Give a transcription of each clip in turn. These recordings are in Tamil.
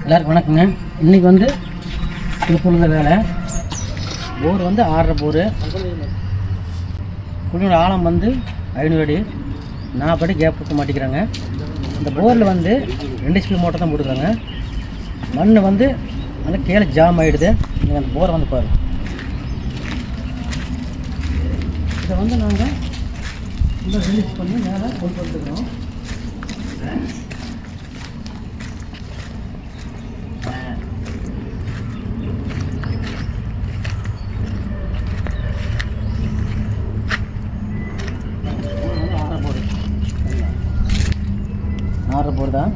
எல்லாருக்கும் வணக்கங்க. இன்றைக்கி வந்து திருப்பூர்ல வேலை போர் வந்து 6.5 போர், குழியோட ஆழம் வந்து 500 அடி, 4 அடி கேப் விட்டு மாட்டிக்கிறாங்க. இந்த போரில் வந்து 2 HP மோட்டர் தான் போட்டுக்கிறாங்க. மண் வந்து அந்த கீழே ஜாம் ஆகிடுது. நீங்கள் அந்த போரை வந்து பாருங்கள். இதை வந்து நாங்கள் இந்த ரிலீஸ் பண்ணி மேலே கொண்டு வந்துக்கிறோம். போர் தான்.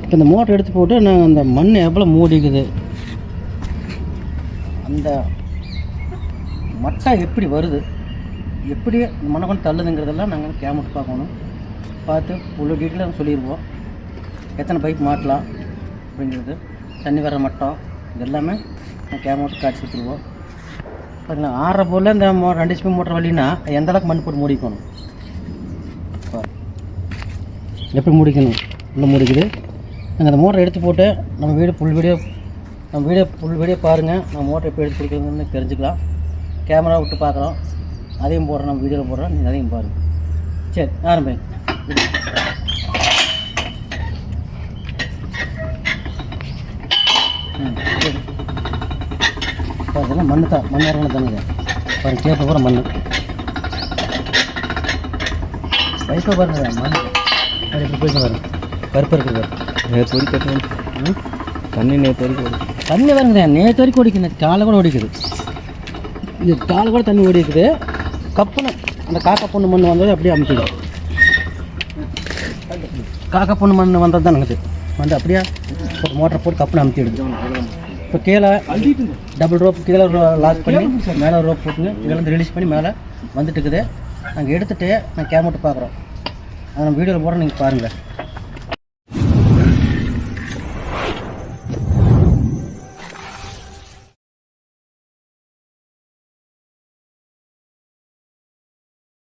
இப்போ இந்த மோட்டர் எடுத்து போட்டு நாங்கள் அந்த மண் எவ்வளோ மூடிக்குது, அந்த மட்டை எப்படி வருது, எப்படி மண்ணை கொண்டு தள்ளுதுங்கிறதெல்லாம் நாங்கள் கேமரா பார்க்கணும். பார்த்து உள்ள டீட்டெயிலாக சொல்லிடுவோம். எத்தனை பைப் மாட்டலாம் அப்படிங்கிறது, தண்ணி வர மட்டம், இது எல்லாமே நான் கேமரா காட்சி கொடுத்துருவோம். பார்த்தீங்களா, 6.5 போரில் இந்த 2 HP மோட்டர் வழின்னா எந்த அளவுக்கு மண் போட்டு மூடிக்கணும், எப்படி முடிக்கணும், உள்ளே முடிக்குது. நாங்கள் அந்த மோட்டரை எடுத்து போட்டு நம்ம வீடியோ ஃபுல் வீடியோ பாருங்கள். நம்ம மோட்டரை எப்படி எடுத்து பிடிக்கிறதுன்னு தெரிஞ்சுக்கலாம். கேமரா விட்டு பார்க்குறோம், அதையும் போடுறோம், நம்ம வீடியோவில் போடுறோம், நீங்கள் அதையும் பாருங்கள். சரி, ஆரம்பிங்க. சரி, இதெல்லாம் மண் தான், மண் வரணும் தானே. பாருங்கள், கேப்பை பூரா மண், பைப்பை பாருங்க, மண் அது எப்படி போயிட்டு வரும். கருப்பு இருக்குது நேற்று வரைக்கும் தண்ணி, நேற்று வரைக்கும் தண்ணி வருங்க. நேற்று வரைக்கும் ஓடிக்குது, காலை கூட ஓடிக்குது. இது காலை கூட தண்ணி ஓடி இருக்குது. கப்புன்னு அந்த காக்கா பொண்ணு மண் வந்தது அப்படியே அமுச்சிடும். காக்கா பொண்ணு மண் வந்தது தான் நாங்கள் வந்து அப்படியே மோட்டரை போட்டு கப்புன்னு அமுத்திடுது. இப்போ கீழே டபுள் ரோப் கீழே லாக் பண்ணி மேலே ரோப் போட்டுங்க, கீழே ரிலீஸ் பண்ணி மேலே வந்துட்டு இருக்குது. நாங்கள் எடுத்துகிட்டு நாங்கள் கேமரா பார்க்குறோம். அதை நம்ம வீடியோவில் போட நீங்கள் பாருங்கள்.